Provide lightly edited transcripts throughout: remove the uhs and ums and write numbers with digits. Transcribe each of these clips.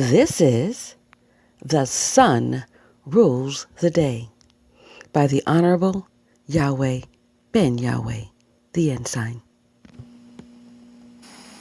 This is The Sun Rules the Day by the Honorable Yahweh Ben Yahweh, the Ensign.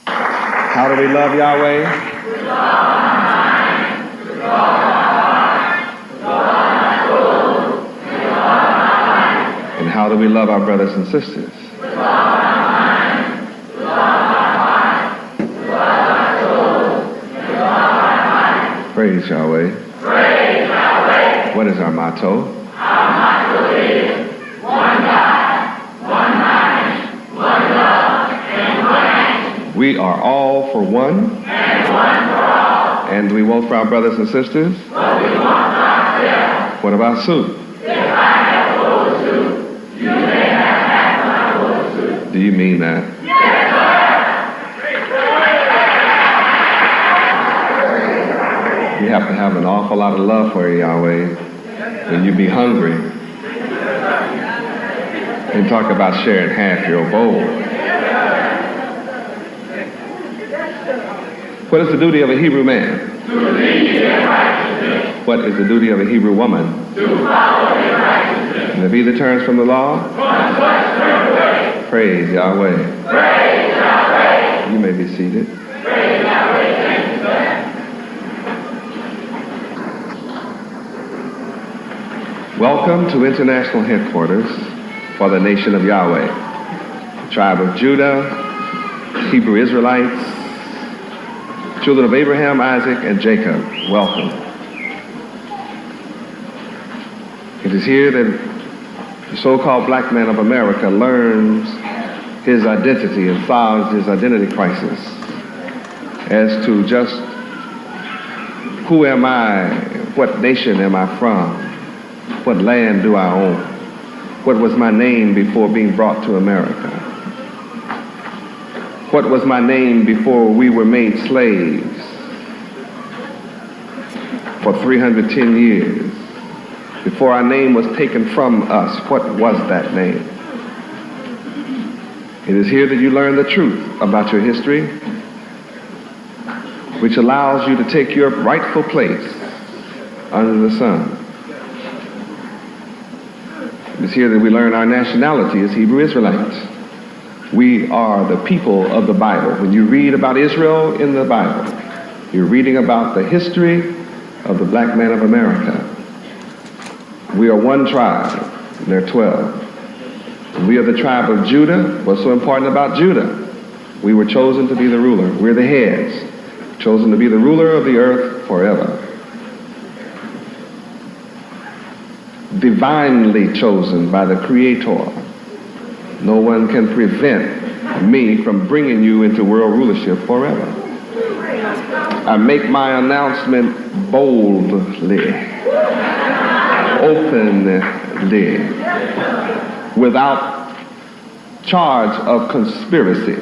How do we love Yahweh? With all our mind, with all our heart, with all our soul, with all our life. And how do we love our brothers and sisters? With all our mind, with all our heart, with all our soul, with all our life. Praise Yahweh. Praise Yahweh. What is our motto? Our motto is one God, one mind, one love, and one action. We are all for one. And one for all. And we want for our brothers and sisters? What we want for ourselves. What about soup? If I have old soup, you may have half my old soup. Do you mean that? Yes, You have to have an awful lot of love for Yahweh when you be hungry. And talk about sharing half your bowl. What is the duty of a Hebrew man? to lead in righteousness, What is the duty of a Hebrew woman? to follow in righteousness. And if either turns from the law, One such turn away. praise Yahweh. Praise Yahweh. You may be seated. Praise Yahweh. Thank you, sir. Welcome to International Headquarters for the Nation of Yahweh, tribe of Judah, Hebrew Israelites, children of Abraham, Isaac, and Jacob. Welcome. It is here that the so-called black man of America learns his identity and solves his identity crisis as to just who am I, what nation am I from, what land do I own, what was my name before being brought to America, what was my name before we were made slaves for 310 years, before our name was taken from us, what was that name? It is here that you learn the truth about your history, which allows you to take your rightful place under the sun. It is here that we learn our nationality as Hebrew Israelites. We are the people of the Bible. When you read about Israel in the Bible, you're reading about the history of the black man of America. We are one tribe, and there are 12. And we are the tribe of Judah. What's so important about Judah? We were chosen to be the ruler. We're the heads, chosen to be the ruler of the earth forever. Divinely chosen by the Creator. No one can prevent me from bringing you into world rulership forever. I make my announcement boldly, openly, without charge of conspiracy.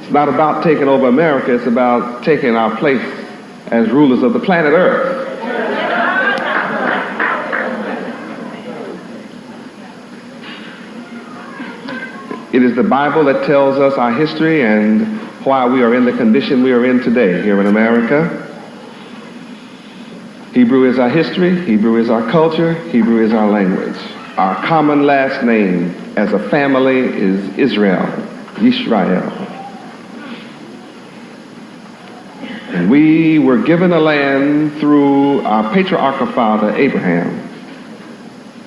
It's not about taking over America, it's about taking our place as rulers of the planet Earth. It is the Bible that tells us our history and why we are in the condition we are in today here in America. Hebrew is our history, Hebrew is our culture, Hebrew is our language. Our common last name as a family is Israel, Yisrael. And we were given a land through our patriarchal father, Abraham.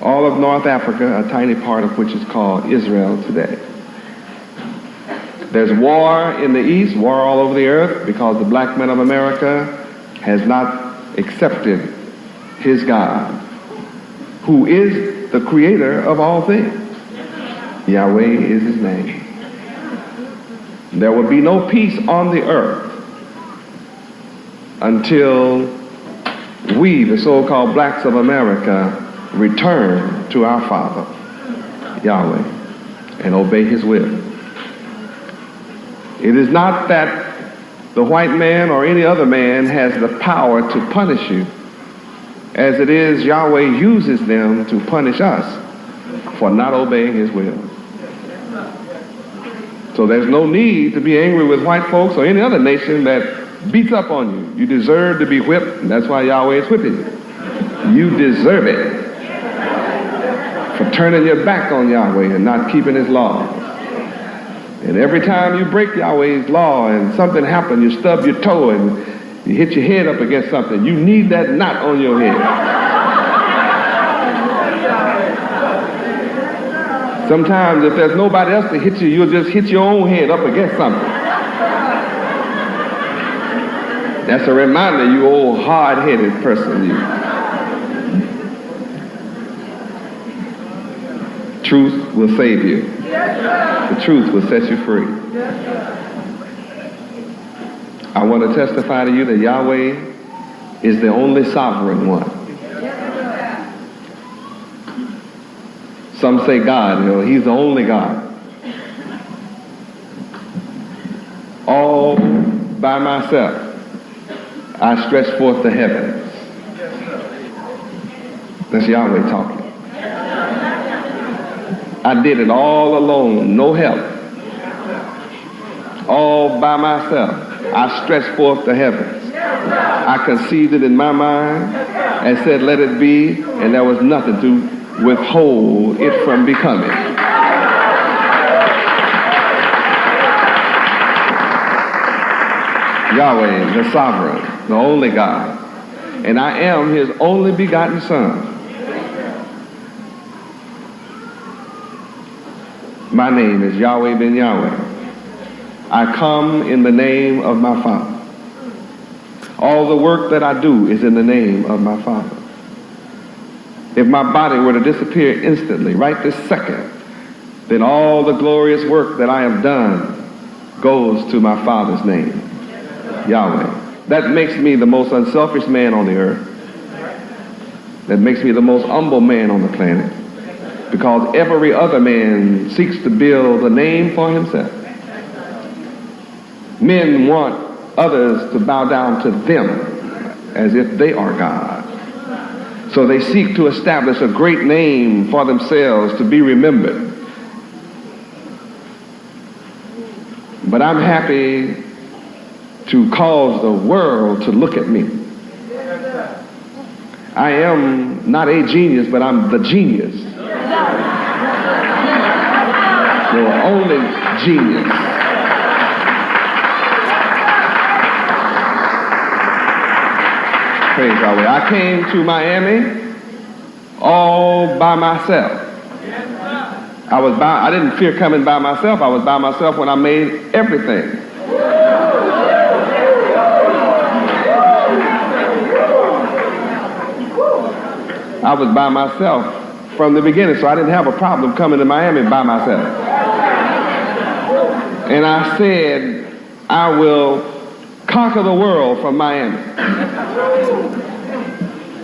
All of North Africa, a tiny part of which is called Israel today. There's war in the East, war all over the earth, because the black man of America has not accepted his God, who is the creator of all things. Yahweh is his name. There will be no peace on the earth until we, the so-called blacks of America, return to our Father, Yahweh, and obey his will. It is not that the white man or any other man has the power to punish you, as it is Yahweh uses them to punish us for not obeying his will. So there's no need to be angry with white folks or any other nation that beats up on you. You deserve to be whipped, and that's why Yahweh is whipping you. You deserve it for turning your back on Yahweh and not keeping his laws. And every time you break Yahweh's law and something happens, you stub your toe and you hit your head up against something, you need that knot on your head. Sometimes if there's nobody else to hit you, you'll just hit your own head up against something. That's a reminder, you old hard-headed person, you. Truth will save you. The truth will set you free. I want to testify to you that Yahweh is the only sovereign one. Some say God, he's the only God. All by myself, I stretch forth the heavens. That's Yahweh talking. I did it all alone, no help. All by myself, I stretched forth the heavens. I conceived it in my mind and said, let it be, and there was nothing to withhold it from becoming. Yahweh, the sovereign, the only God, and I am his only begotten Son. My name is Yahweh ben Yahweh. I come in the name of my Father. All the work that I do is in the name of my Father. If my body were to disappear instantly, right this second, then all the glorious work that I have done goes to my Father's name, Yahweh. That makes me the most unselfish man on the earth. That makes me the most humble man on the planet. Because every other man seeks to build a name for himself. Men want others to bow down to them as if they are God. So they seek to establish a great name for themselves to be remembered. But I'm happy to cause the world to look at me. I am not a genius, but I'm the genius. The only genius. Praise Yahweh. I came to Miami all by myself. I didn't fear coming by myself. I was by myself when I made everything. I was by myself from the beginning, so I didn't have a problem coming to Miami by myself. And I said, I will conquer the world from Miami.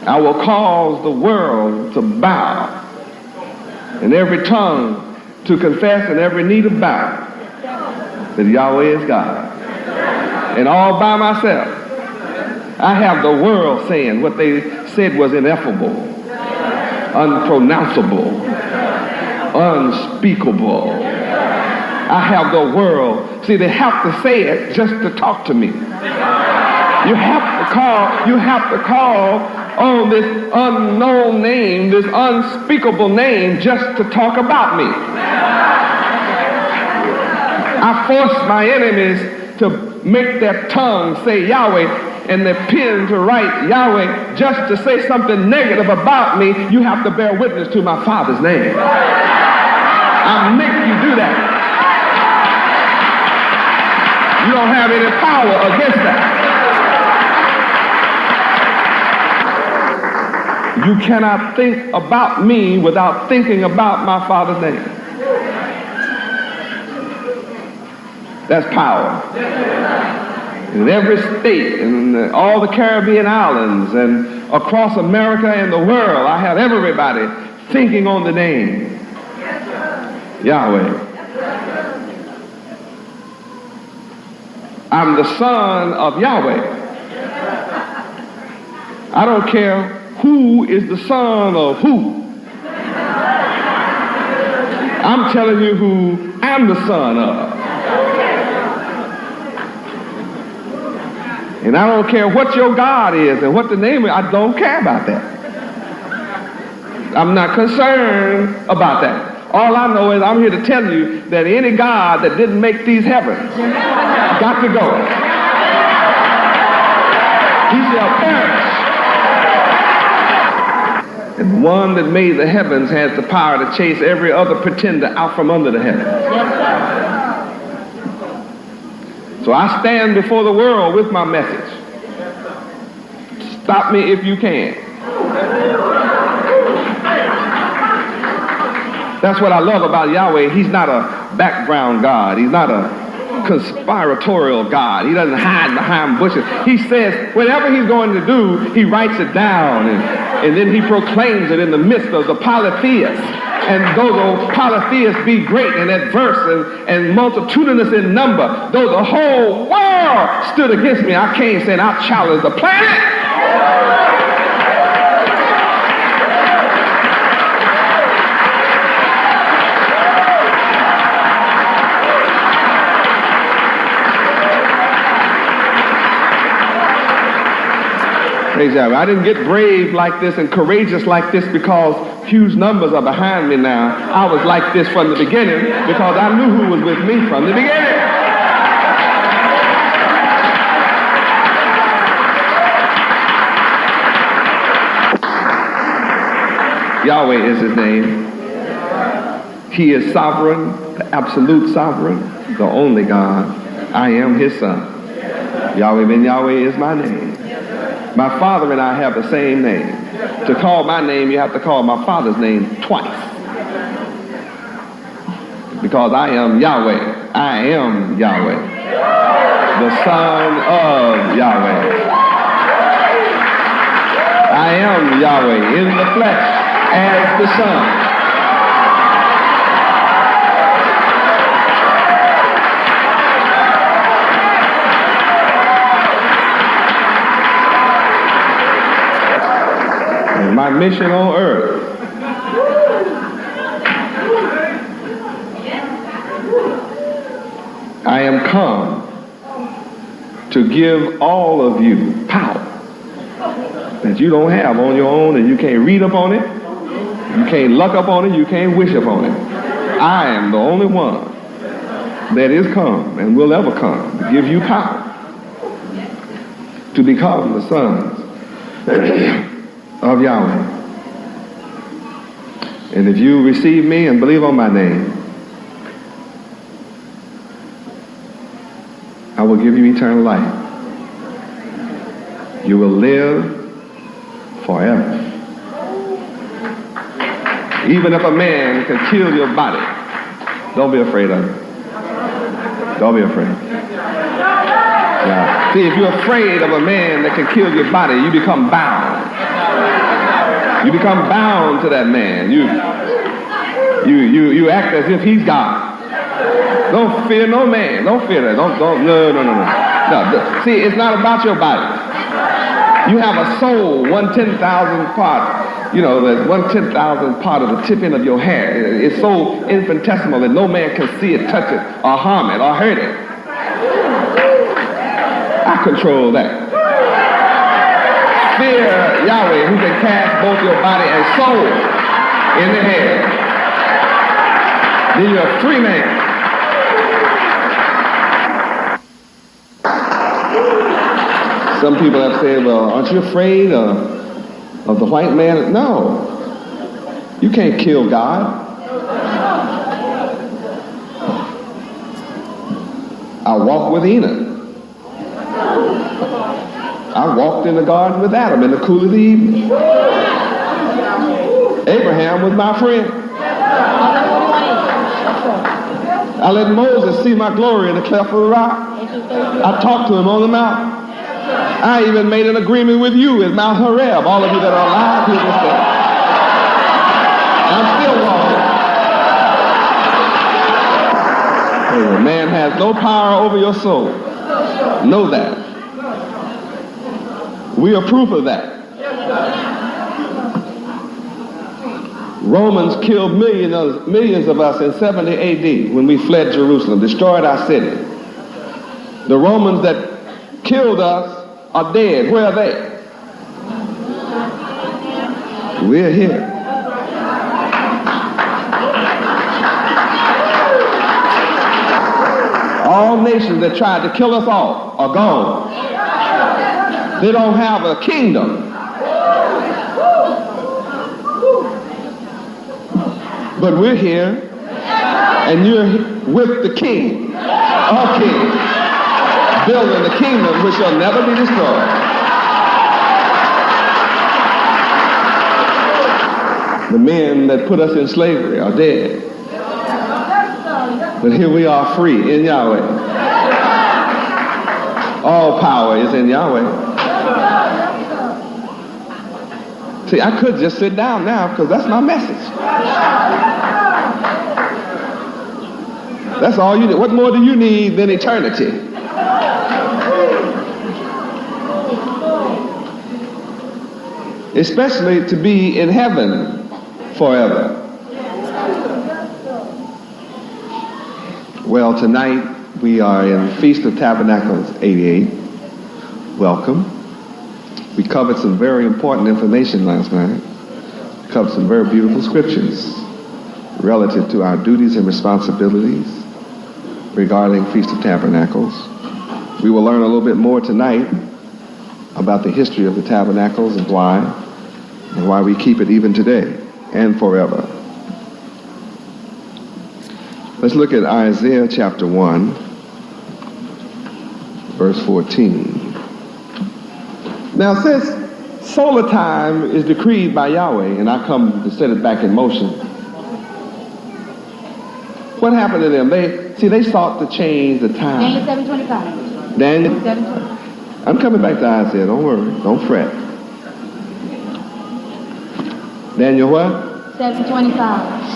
I will cause the world to bow, and every tongue to confess, and every knee to bow that Yahweh is God. And all by myself, I have the world saying what they said was ineffable, unpronounceable, unspeakable. I have the world. See, they have to say it just to talk to me. You have to call on this unknown name, this unspeakable name, just to talk about me. I force my enemies to make their tongue say Yahweh and their pen to write Yahweh just to say something negative about me. You have to bear witness to my Father's name. I make you do that. You don't have any power against that. You cannot think about me without thinking about my Father's name. That's power. In every state, in all the Caribbean islands, and across America and the world, I have everybody thinking on the name Yahweh. I'm the son of Yahweh. I don't care who is the son of who. I'm telling you who I'm the son of. And I don't care what your God is and what the name is. I don't care about that. I'm not concerned about that. All I know is I'm here to tell you that any God that didn't make these heavens got to go. He shall perish. And one that made the heavens has the power to chase every other pretender out from under the heavens. So I stand before the world with my message. Stop me if you can. That's what I love about Yahweh. He's not a background God. He's not a conspiratorial God. He doesn't hide behind bushes. He says whatever he's going to do, he writes it down and then he proclaims it in the midst of the polytheists. And though the polytheists be great and adverse and multitudinous in number, though the whole world stood against me, I came saying I challenge the planet. Praise Yahweh. I didn't get brave like this and courageous like this because huge numbers are behind me now. I was like this from the beginning because I knew who was with me from the beginning. Yahweh is his name. He is sovereign, the absolute sovereign, the only God. I am his son. Yahweh ben Yahweh is my name. My father and I have the same name. To call my name, you have to call my father's name twice. Because I am Yahweh. I am Yahweh. The son of Yahweh. I am Yahweh in the flesh as the son. My mission on earth I am come to give all of you power that you don't have on your own, and you can't read up on it, you can't luck up on it, you can't wish upon it. I am the only one that is come and will ever come to give you power to become the sons of Yahweh. And if you receive me and believe on my name, I will give you eternal life. You will live forever. Even if a man can kill your body, don't be afraid of it. Don't be afraid. Now, see, if you're afraid of a man that can kill your body, you become bound. You become bound to that man. You act as if he's God. Don't fear no man. Don't fear that. No. See, it's not about your body. You have a soul, 1/10,000th part. You know, that 1/10,000th part of the tip end of your hair. It's so infinitesimal that no man can see it, touch it, or harm it, or hurt it. I control that. Fear Yahweh, who can cast both your body and soul in the air. Then you're a free man. Some people have said, well, aren't you afraid of the white man? No. You can't kill God. I walked with Enoch. I walked in the garden with Adam in the cool of the evening. Abraham was my friend. I let Moses see my glory in the cleft of the rock. I talked to him on the mountain. I even made an agreement with you at Mount Horeb, all of you that are alive here this day. I'm still walking. Man has no power over your soul. Know that. We are proof of that. Romans killed millions of us in 70 AD when we fled Jerusalem, destroyed our city. The Romans that killed us are dead. Where are they? We're here. All nations that tried to kill us all are gone. They don't have a kingdom. But we're here, and you're with the King, our King, building the kingdom which shall never be destroyed. The men that put us in slavery are dead. But here we are free in Yahweh. All power is in Yahweh. See, I could just sit down now because that's my message. That's all you need. What more do you need than eternity? Especially to be in heaven forever. Well, tonight we are in Feast of Tabernacles 88. Welcome. We covered some very important information last night. We covered some very beautiful scriptures relative to our duties and responsibilities regarding Feast of Tabernacles. We will learn a little bit more tonight about the history of the tabernacles and why we keep it even today and forever. Let's look at Isaiah chapter 1, verse 14. Now, since solar time is decreed by Yahweh, and I come to set it back in motion, what happened to them? They sought to change the time. Daniel 7:25. Daniel? 7:25. I'm coming back to Isaiah. Don't worry. Don't fret. Daniel what? 7:25.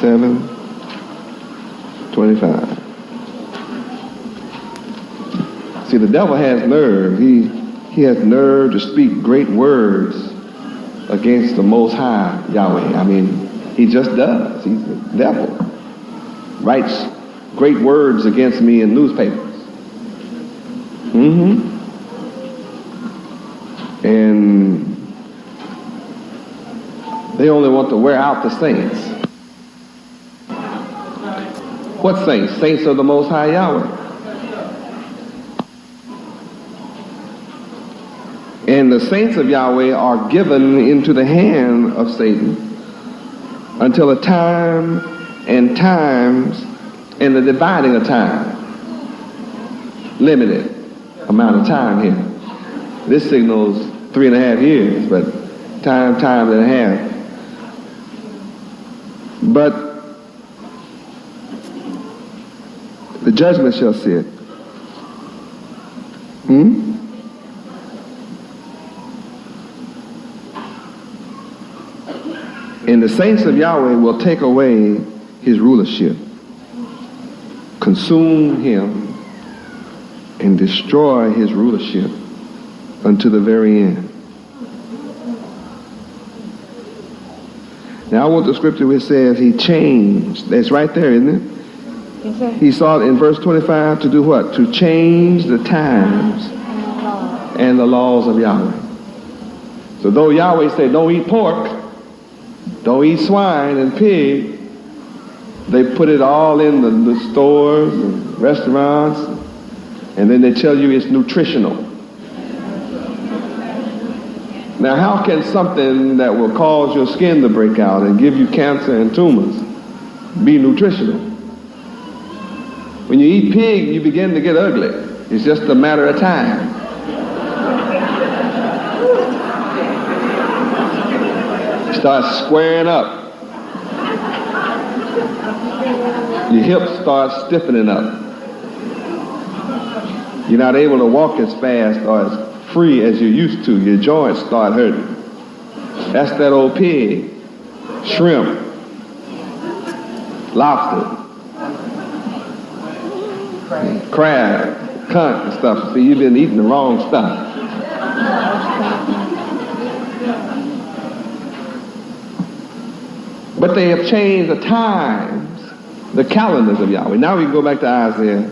7:25. See, the devil has nerve. He has nerve to speak great words against the Most High Yahweh. I mean, he just does. He's the devil. Writes great words against me in newspapers. And they only want to wear out the saints. What saints? Saints of the Most High Yahweh. And the saints of Yahweh are given into the hand of Satan until a time and times and the dividing of time. Limited amount of time here. This signals 3.5 years, but time and a half. But the judgment shall sit. And the saints of Yahweh will take away his rulership, consume him, and destroy his rulership unto the very end. Now I want the scripture which says he changed. That's right there, isn't it? Yes, sir. He sought in verse 25 to do what? To change the times and the laws of Yahweh. So though Yahweh said don't eat pork, don't eat swine and pig, they put it all in the stores and restaurants, and then they tell you it's nutritional. Now, how can something that will cause your skin to break out and give you cancer and tumors be nutritional? When you eat pig, you begin to get ugly. It's just a matter of time. Start squaring up. Your hips start stiffening up. You're not able to walk as fast or as free as you used to. Your joints start hurting. That's that old pig, shrimp, lobster, crab, cunt and stuff. See, you've been eating the wrong stuff. But they have changed the times, the calendars of Yahweh. Now we can go back to Isaiah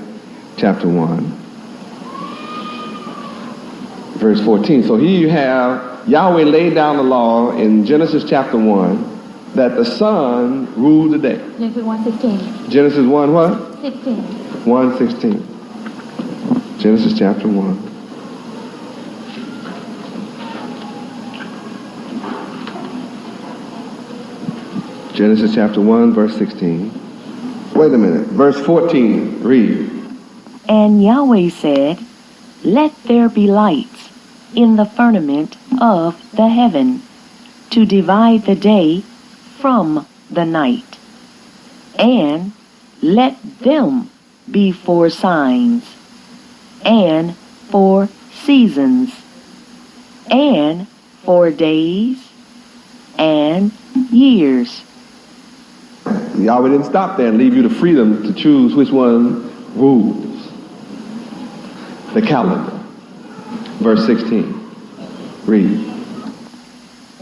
chapter 1. verse 14. So here you have Yahweh laid down the law in Genesis chapter 1 that the sun ruled the day. Genesis 1:16. Genesis 1 what? 16. 1:16. Genesis chapter 1. Genesis chapter 1, verse 16. Wait a minute. Verse 14. Read. And Yahweh said, Let there be lights in the firmament of the heaven, to divide the day from the night. And let them be for signs, and for seasons, and for days, and years. Yahweh didn't stop there and leave you the freedom to choose which one rules the calendar. Verse 16. Read.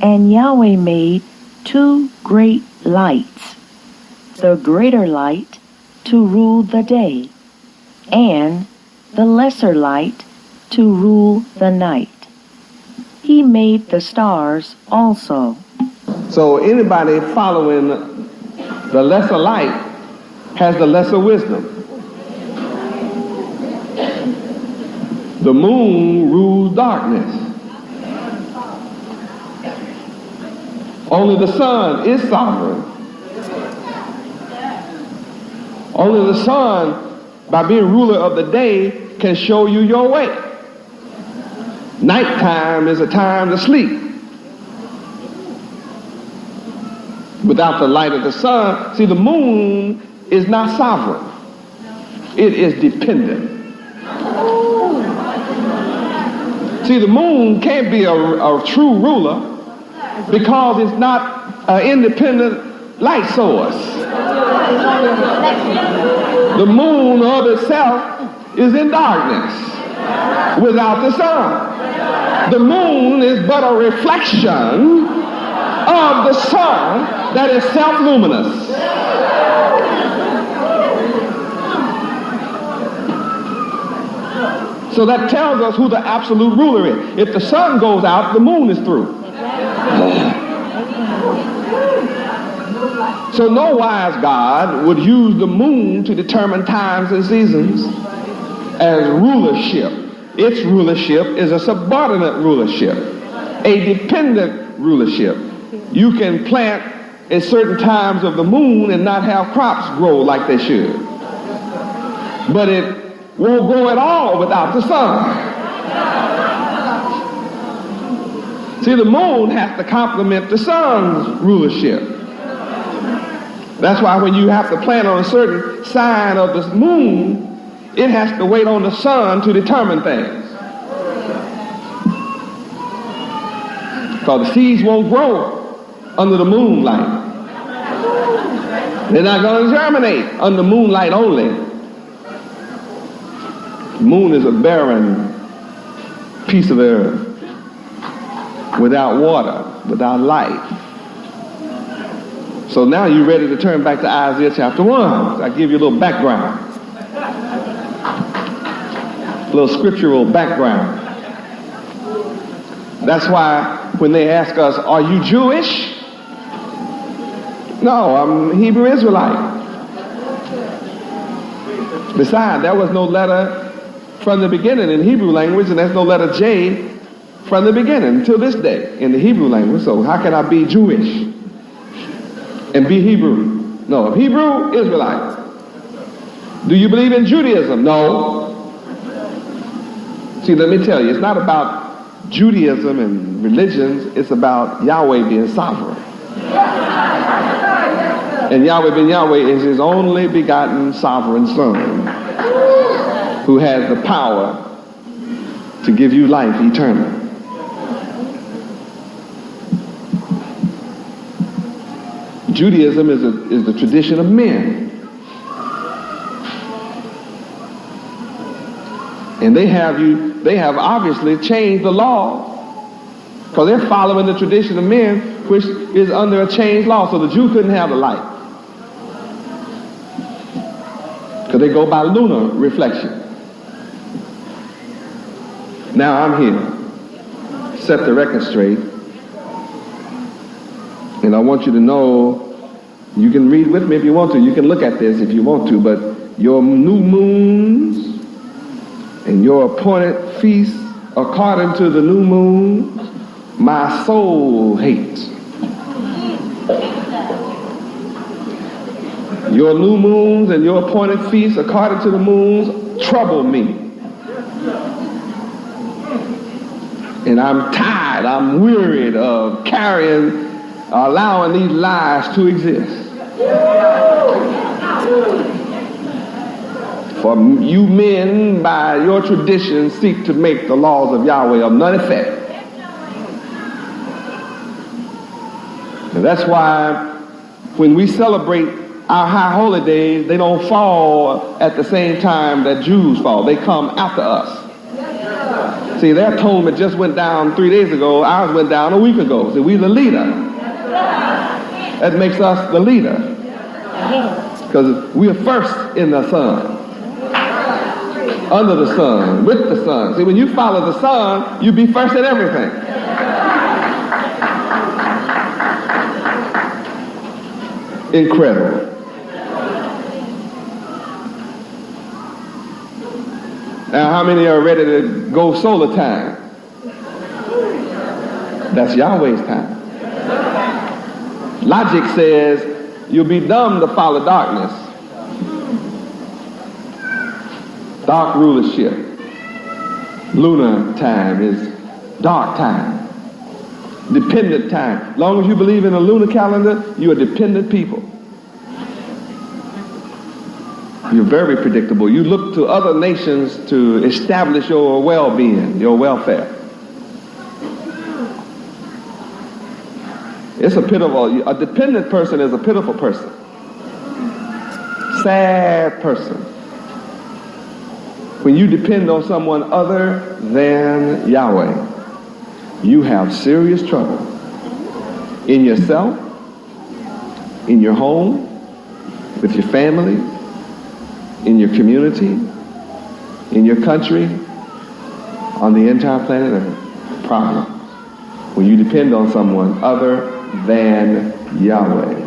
And Yahweh made 2 great lights, the greater light to rule the day, and the lesser light to rule the night. He made the stars also. So anybody following the lesser light has the lesser wisdom. The moon rules darkness. Only the sun is sovereign. Only the sun, by being ruler of the day, can show you your way. Nighttime is a time to sleep. Without the light of the sun, see, the moon is not sovereign. It is dependent. See, the moon can't be a true ruler because it's not an independent light source. The moon of itself is in darkness without the sun. The moon is but a reflection of the sun that is self-luminous. So that tells us who the absolute ruler is. If the sun goes out, the moon is through. So no wise God would use the moon to determine times and seasons as rulership. Its rulership is a subordinate rulership, a dependent rulership. You can plant at certain times of the moon and not have crops grow like they should. But it won't grow at all without the sun. See, the moon has to complement the sun's rulership. That's why when you have to plant on a certain side of the moon, it has to wait on the sun to determine things. Because the seeds won't grow under the moonlight. They're not going to germinate under moonlight only. The moon is a barren piece of earth without water, without life. So now you're ready to turn back to Isaiah chapter 1. I'll give you a little background. A little scriptural background. That's why when they ask us, are you Jewish? No, I'm Hebrew Israelite. Besides, there was no letter from the beginning in Hebrew language, and there's no letter J from the beginning until this day in the Hebrew language. So how can I be Jewish and be Hebrew? No, I'm Hebrew Israelite. Do you believe in Judaism? No. See, let me tell you, it's not about Judaism and religions, it's about Yahweh being sovereign. And Yahweh ben Yahweh is his only begotten sovereign son who has the power to give you life eternal. Judaism is the tradition of men. And they have obviously changed the law because they're following the tradition of men, which is under a changed law. So the Jew couldn't have the light because they go by lunar reflection. Now I'm here. set the record straight. And I want you to know, you can read with me if you want to, you can look at this if you want to, but your new moons and your appointed feasts according to the new moon, my soul hates. Your new moons and your appointed feasts according to the moons trouble me. And I'm tired, I'm wearied of allowing these lies to exist. For you men, by your tradition, seek to make the laws of Yahweh of none effect. And that's why when we celebrate our high holy days, they don't fall at the same time that Jews fall. They come after us. See, their atonement just went down 3 days ago. Ours went down a week ago. See, we're the leader. That makes us the leader. Because we're first in the sun. Under the sun, with the sun. See, when you follow the sun, you be first at everything. Incredible. Now, how many are ready to go solar time? That's Yahweh's time. Logic says you'll be dumb to follow darkness. Dark rulership. Lunar time is dark time. Dependent time. As long as you believe in a lunar calendar, you're a dependent people. You're very predictable. You look to other nations to establish your well-being, your welfare. It's a dependent person is a pitiful person. Sad person. When you depend on someone other than Yahweh, you have serious trouble in yourself, in your home, with your family, in your community, in your country, on the entire planet Earth. Problem. When you depend on someone other than Yahweh.